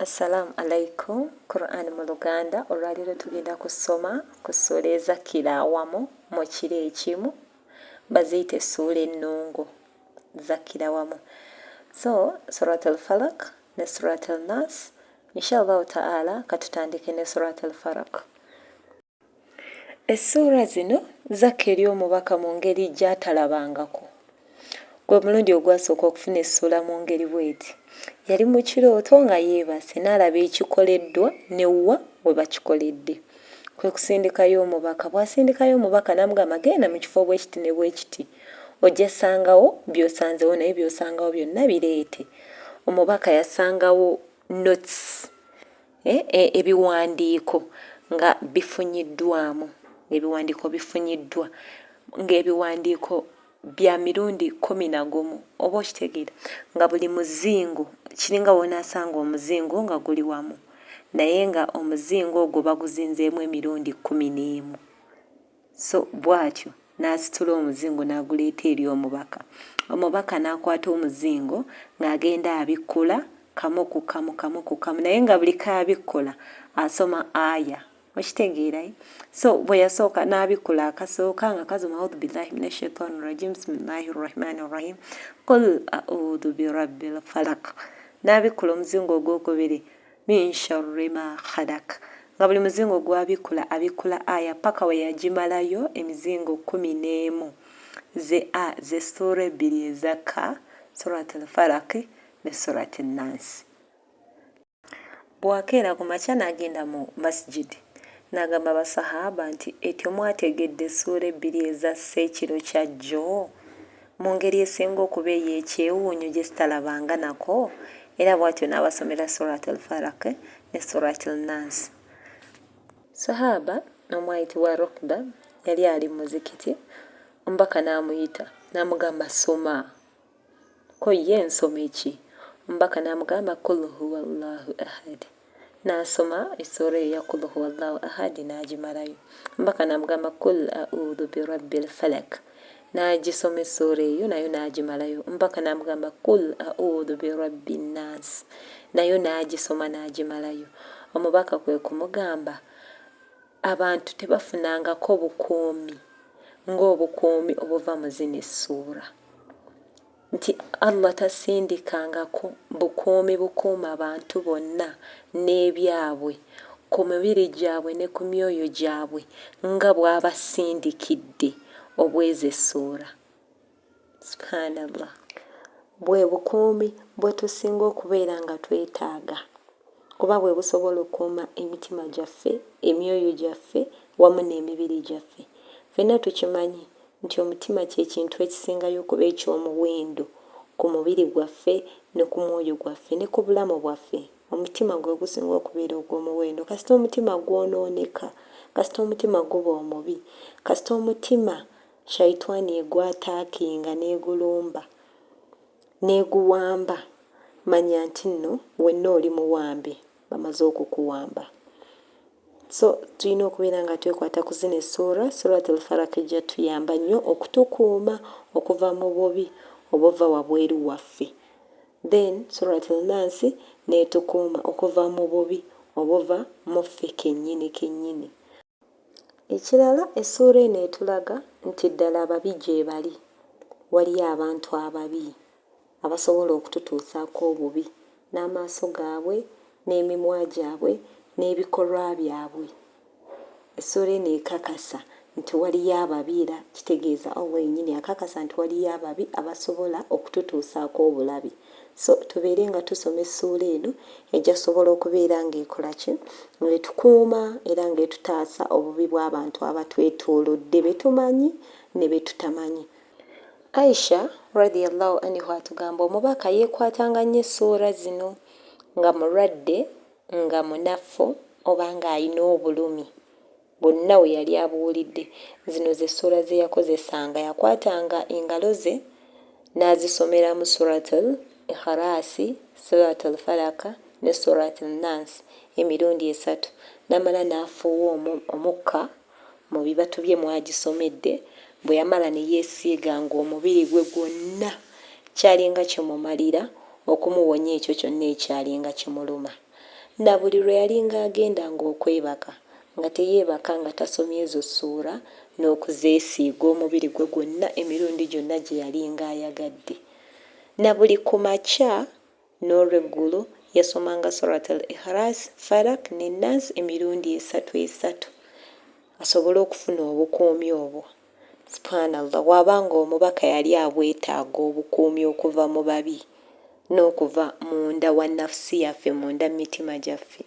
Assalamu alaikum. Quran mu Luganda. Olwaliro tugenda kusoma ku ssuula ezakkira awamu mu kiro ekimu. Baziyita essuula ennungu zakkira awamu. So, surat al-falaq ne surat al-nas. Inshallah ta'ala katutandike ne surat al-falaq. Essuula zino zakkira omubaka mu ngeri gy'atalabangako. Gwe mulundi ogwasooka okufuna essuula mu ngeri bw'eti. Yali mu kirooto nga yeebase n'alaba ekikoleddwa ne wa we bakikoledde. Kwe kusindikayo omubaka. Bw'asindikayo omubaka n'amugamba genda mu kifo bwe kiti ne bwe kiti. Ojja ssangawo by'osanzewo naye by'osangawo byonna bireete. Omubaka yasangawo notes, ebiwandiiko nga bifunyiddwamu. Ebiwandiiko bifunyiddwa ng'ebiwandiiko bya mirundi 11 oba okitegeera nga buli muzingo kiringa w'onaasanga omuzingo nga guli wamu naye nga omuzingo ogwo baguzinzeemu emirundi 11. So bw'atyo n'asitula omuzingo n'aguleeta eri omubaka. Omubaka n'akwata omuzingo ng'agenda abikkula kamu ku kamu naye nga buli kaabikkula asoma aya. Okitegeera? So bwe yasooka n'abikkula akasooka nga kazuma audhu billahi minash shaitani rajim bismillahir rahmanir rahim qul a'udhu birabbil falaq. N'abikkula omuzingo ogwokubiri min sharri ma khalaq. Nga buli muzingo gw'abikkula abikkula aya paka we yagimalayo emizingo 11 ze ssuura ebbiri ezakka surat al-falaq ne surat an-nas. Bwakeera ku makya n'agenda mu masjidi n'agamba abasahaba nti etyo mwategedde essuula ebbiri ezassa ekiro kya jjo mu ngeri esinga okuba ey'ekyewuunyo gye sitalabanga nako, era bw'atyo n'abasomera surat al-falaq ne surat al-nas. Sahaba omwayitibwa Rukba yali ali mu muzikiti, omubaka n'amuyita n'amugamba soma. Ko ye nsoma eki? Omubaka n'amugamba kul huwa Allahu ahad. N'asoma essuura eya kul huwa Allahu ahad n'agimalayo. Omubaka n'amugamba kul a'udhu birabbil falaq. N'agisoma essuura eyo nayo n'agimalayo. Omubaka n'amugamba kul a'udhu birabbin nas. Nayo n'agisoma n'agimalayo. Omubaka kwe kumugamba abantu tebafunangako bukuumi ng'obukuumi obuva mu zino essuura. Nti Allah tasindikangako bukuumi bukuuma abantu bonna n'ebyabwe ku mibiri gyabwe ne ku myoyo gyabwe nga bw'abasindikidde obw'ezo essuura. Subhanallah. Bwe bukuumi bwe tusinga okubeera nga twetaaga kuba bwe busobola okukuuma emitima gyaffe, emyoyo gyaffe wamu n'emibiri gyaffe. Ffenna tukimanyi nti omutima kye kintu ekisingayo okuba eky'omuwendo ku mubiri gwaffe ne ku mwoyo gwaffe ne ku bulamu bwaffe. Omutima gwe gusinga okubeera ogw'omuwendo. Kasita omutima gwonooneka, kasita omutima guba omubi, kasita omutima shaitani egwataakinga n'egulumba n'eguwamba, manya nti nno wenna oli muwambe, bamaze okukuwamba. So tulina okubeera nga twekwata ku zino essuura. Surat al-falaq ejja tuyamba nnyo okutukuuma okuva mu bubi obuva wabweru waffe. Then surat al-nas neetukuuma okuva mu bubi obuva mu ffe kennyini. Ekirala essuura eno etulaga nti ddala ababi gye bali. Waliyo abantu ababi abasobola okututuusaako obubi n'amaaso gaabwe n'emimwa gyabwe n'ebikolwa byabwe. Essuura eno ekakasa nti waliyo ababi, era kitegeeza Allah yennyini akakasa nti waliyo ababi abasobola okututuusaako obulabi. So tubeere nga tusoma essuula eno ejja sobola okubeera ng'ekola ki? Ng'etukuuma era ng'etutaasa obubi bw'abantu abatwetoolodde be tumanyi ne be tutamanyi. Aisha radiyallahu anha atugamba omubaka yeekwatanga nnyo essuura zino nga mulwadde, nga munafu oba ng'alina obulumi bwonna we yali abuwulidde. Zino ze ssuura ze yakozesanga. Yakwatanga engalo ze n'azisomeramu surat al-ikhlas, surat al-falaq ne surat al-nas emirundi 3. N'amala n'afuuwa omukka mu bibatu bye mwagisomedde. Bwe yamala ne yeesiiga ng'omubiri gwe gwonna kyalinga kimumalira okumuwonya ekyo kyonna ekyalinga kimuluma. na buli lwe yalinga agendanga okwebaka nga teyeebaka nga tasomye ezo ssuura n'okuzeesiiga omubiri gwe gwonna emirundi gyonna gye yalinga ayagadde. Na buli ku makya n'olweggulo yasomanga surat al-Ikhlas, falaq ne Nas emirundi esatu asobole okufuna obukuumi obwo. Subhanallah, wabanga omubaka yali abwetaaga obukuumi okuva mu babi n'okuva munda wa nafsi yaffe, munda mitima gyaffe.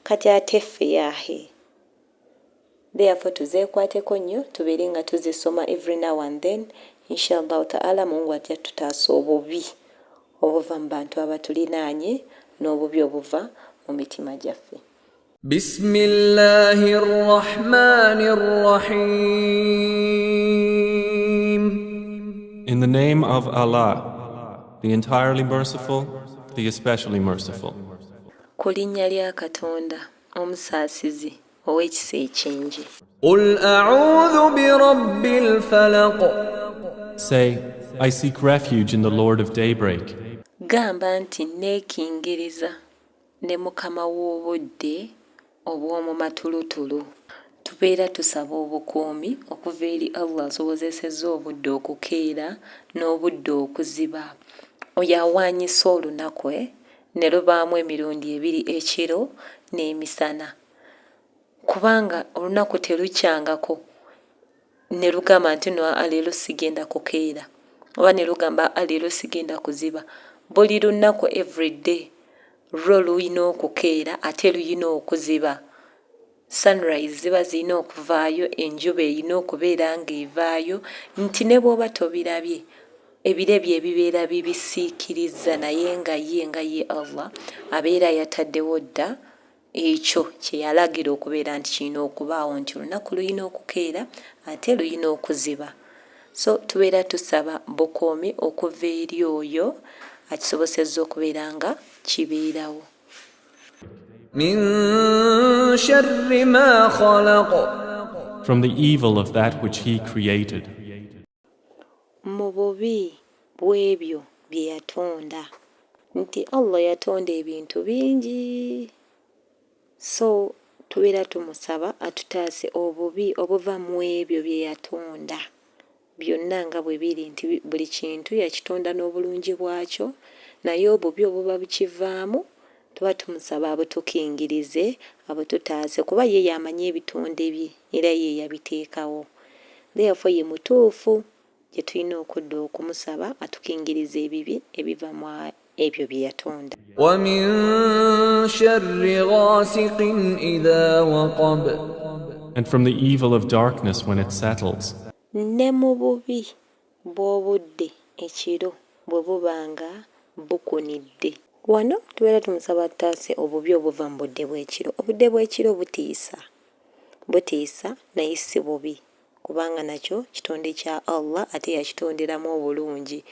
Kati ate ffe yahe, therefore tuzeekwateko nnyo tubeere nga tuzisoma every now and then. Inshallah ta'ala Mungu ajja tutaasa obubi obuva mu bantu abatulinaanye n'obubi obuva mu mitima gyaffe. Bismillahir Rahmanir Rahim. In the name of Allah, the entirely merciful, the especially merciful. Ku linnya lya Katonda omusaasizi ow'ekisa ekingi. Qul a'udhu bi rabbil falaq. Say, I seek refuge in the Lord of daybreak. Gamba nti neekingiriza ne Mukama w'obudde obw'omu matulutulu. Tubeera tusaba obukuumi okuva eri Allah asobozesezza obudde okukeera n'obudde okuziba. Oyo awaanyisa olunaku ne lubaamu emirundi ebiri ekiro n'emisana. Kubanga olunaku terukyangako ne lugamba nti no leero sigenda kukeera oba ne lugamba leero sigenda kuziba. Buli lunaku everyday lwo luyina okukeera ate luyina okuziba. Sunrise ziba zirina okuvaayo, enjuba erina okubeera ng'evaayo, nti ne bw'oba tobirabye ebire bye ebibeera bibisiikiriza, naye nga ye Allah abeera yataddewo dda ekyo kye yalagira okubeera nti kirina okubaawo, nti olunaku luyina okukeera ate luyina okuziba. So tubeera tusaba bukuumi okuva eri oyo akisobosezza okubeera nga kibeerawo. Min sharri ma khalaq. From the evil of that which He created. Mu bubi bw'ebyo bye yatonda, nti Allah yatonda ebintu bingi. So tubeera tumusaba atutaase obubi obuva mu ebyo bye yatonda byonna nga bwe biri, nti buli kintu yakitonda n'obulungi bwakyo, naye obubi obuba bukivaamu tuba tumusaba abutukingirize, abututaase, kuba ye yamanyi ebitonde bye era ye yabiteekawo. Therefore ye mutuufu gye tulina okudda okumusaba atukingirize ebibi ebiva mu ebyo bye yatonda. Wa min sharri ghasiqin idha waqab. And from the evil of darkness when it settles. Ne mu bubi bw'obudde ekiro bwe bubanga bukunidde. Wano tubeera tumusaba tutaase obubi obuva mu budde bw'ekiro. Obudde bw'ekiro butiisa naye si bubi, kubanga nakyo kitonde kya Allah ate yakitonderamu obulungi.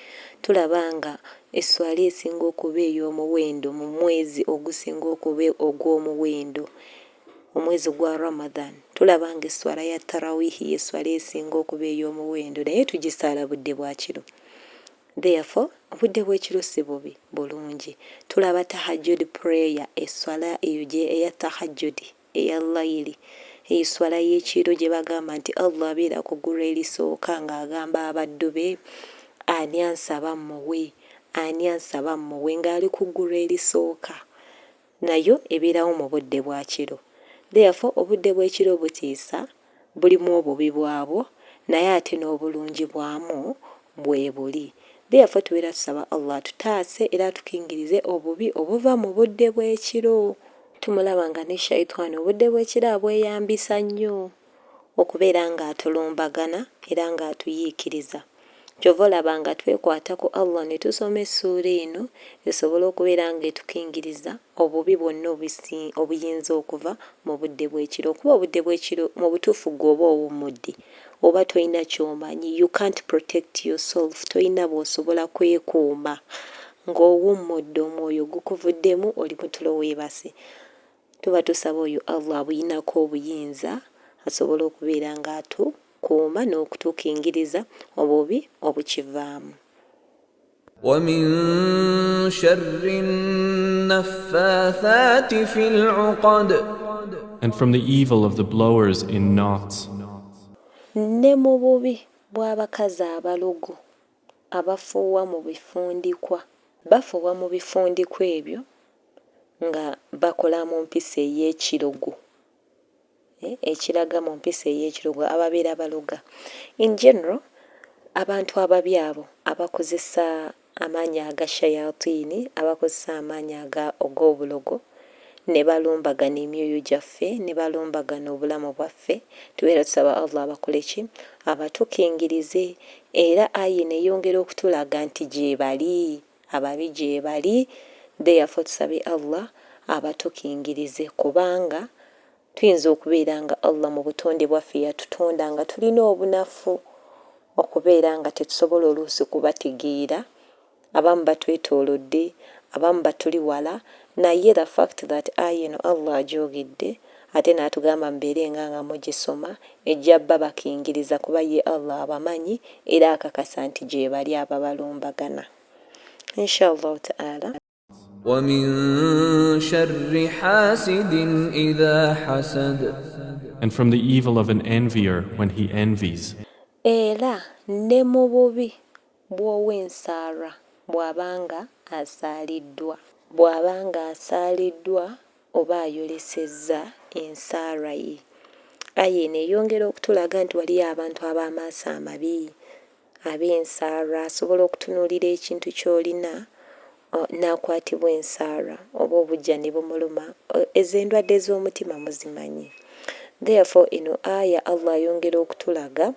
Tulaba nga esswala esinga okuba ey'omuwendo mu mwezi ogusinga okuba ogw'omuwendo, omwezi gwa Ramadan, tulaba nga esswala ya tarawihi y'esswala esinga okuba ey'omuwendo, naye tugisaala budde bwa kiro. Therefore obudde bw'ekiro si bubi, bulungi. Tulaba tahajjud prayer, esswala eyo eya tahajjud eya layiri, esswala y'ekiro gye bagamba nti Allah abeera ku ggulu erisooka ng'agamba abaddu be, ani ansaba mmuwe, ani ansaba mmuwe, ng'ali ku ggulu erisooka. Nayo ebeerawo mu budde bwa kiro. Therefore obudde bw'ekiro butiisa, bulimu obubi bwabwo naye ate n'obulungi bwamu bwe buli. Therefore tubeera tusaba Allah tutaase era tukingirize obubi obuva mu budde bw'ekiro. Tumulaba nga ne shaitani obudde bw'ekiro abweyambisa nnyo okubeera ng'atulumbagana era ng'atuyiikiriza. Kyova olaba nga twekwata ku Allah ne tusoma essuura eno esobole okubeera ng'etukingiriza obubi bwonna obuyinza okuva mu budde bw'ekiro. Kuba obudde bw'ekiro mu butuufu gw'oba owummudde oba tolina ky'omanyi, you can't protect yourself, tolina bw'osobola kwekuuma ng'owummudde, omwoyo gukuvuddemu, oli mu tulo weebase. Tuba tusaba oyo Allah abuyinako obuyinza asobole okubeera ng'atukuuma n'okutukingiriza obubi obukivaamu. ومن شر النفاثات في العقد. And from the evil of the blowers in knots. Ne mu bubi bw'abakazi abalogo abafuuwa mu bifundikwa. Bafuuwa mu bifundikwa ebyo nga bakola mu mpisa ey'ekirogo. Ekiraga mu mpisa ey'ekirogo ababeera baloga. In general, abantu ababi abo abakozesa amaanyi aga shayatini, abakozesa amaanyi ag'obulogo, ne balumbagana emyoyo gyaffe, ne balumbagana obulamu bwaffe, tubeera tusaba Allah abakole ki? Abatukingirize. Era ayi neeyongera okutulaga nti gye bali, ababi gye bali, therefore tusabe Allah abatukingirize, kubanga tuyinza okubeera nga Allah mu butonde bwaffe yatutonda nga tulina obunafu okubeera nga tetusobola oluusi kubategeera. Abamu batwetoolodde, abamu batuli wala, naye the fact that ayino Allah ajoogedde ate n'atugamba mbeere nga mugisoma ejja bba bakingiriza kuba ye Allah abamanyi era akakasa nti gye bali ababalumbagana. Inshallah ta'ala. ومن شر حاسد إذا حسد. And from the evil of an envier when he envies. Era ne mu bubi bw'ow'ensaara bw'abanga asaaliddwa. Bw'abanga asaaliddwa oba ayolesezza ensaara ye. Aye neeyongera okutulaga nti waliyo abantu ab'amaaso amabi, ab'ensaara, asobola okutunuulira ekintu ky'olina n'akwatibwa ensaara oba obujja ne bumuluma. Ezo endwadde z'omutima muzimanyi. Therefore eno aya Allah ayongera okutulaga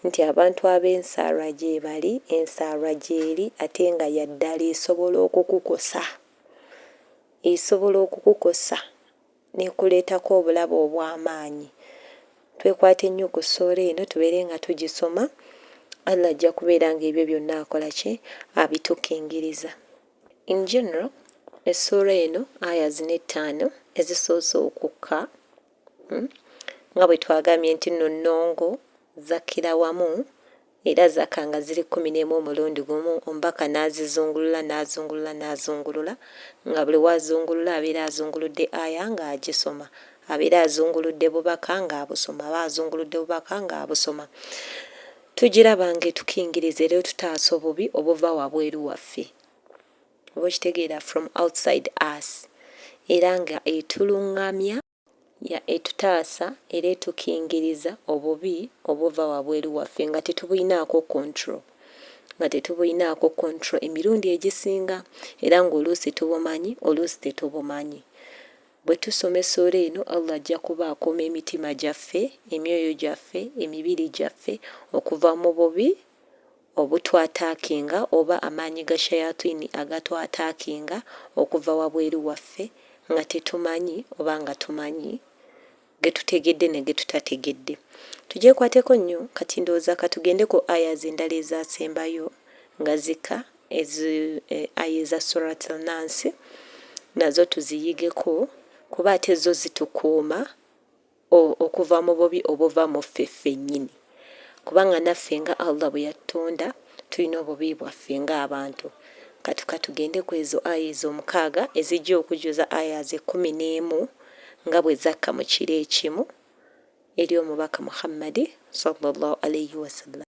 nti abantu ab'ensaara gye bali, ensaara gy'eri ate nga yaddala esobola okukukosa. Esobola okukukosa n'ekuleetako obulabe obw'amaanyi. Twekwate ennyo ku ssuura eno tubeere nga tugisoma. Allah ajja kubeera nga ebyo byonna akola ki? Abitukingiriza. In general, essuura eno aya zino 5 ezisoose okukka nga bwe twagambye nti nno nnongo zakkira wamu era zakka nga ziri 11 omulundi gumu. Omubaka n'azizungulula nga buli wazungulula abeera azunguludde aya nga agisoma, abeera azunguludde bubaka nga abusoma, aba azunguludde bubaka nga abusoma. Tugiraba nga etukingiriza era tutaasa obubi obuva wabweru waffe. Oba okitegeera, from outside us. Era nga etulungamya, etutaasa era etukingiriza obubi obuva wabweru waffe nga tetubuyinaako control. Emirundi egisinga era ng'oluusi tubumanyi, oluusi tetubumanyi. Bwe tusoma essuura eno Allah ajja kuba akuuma emitima gyaffe, emyoyo gyaffe, emibiri gyaffe okuva mu bubi obutwataakinga oba amaanyi ga shayatini agatwataakinga okuva wabweru waffe nga tetumanyi oba nga tumanyi, ge tutegedde ne ge tutategedde. Tugyekwateko nnyo kati ndowooza katugendeko aya endala ezaasembayo nga zika aya eza surat al-Nas, nazo tuziyigeko kuba ate zo zitukuuma okuva mu bubi obuva mu ffe ffennyini. Kubanga naffe nga Allah bwe yatutonda tulina obubi bwaffe ng'abantu. Katugende ku ezo aya ez'omukaaga ezijja okujjuza aya ze-11 nga bwe zakka mu kiro ekimu eri omubaka Muhammadi sallallahu alayhi wasallam.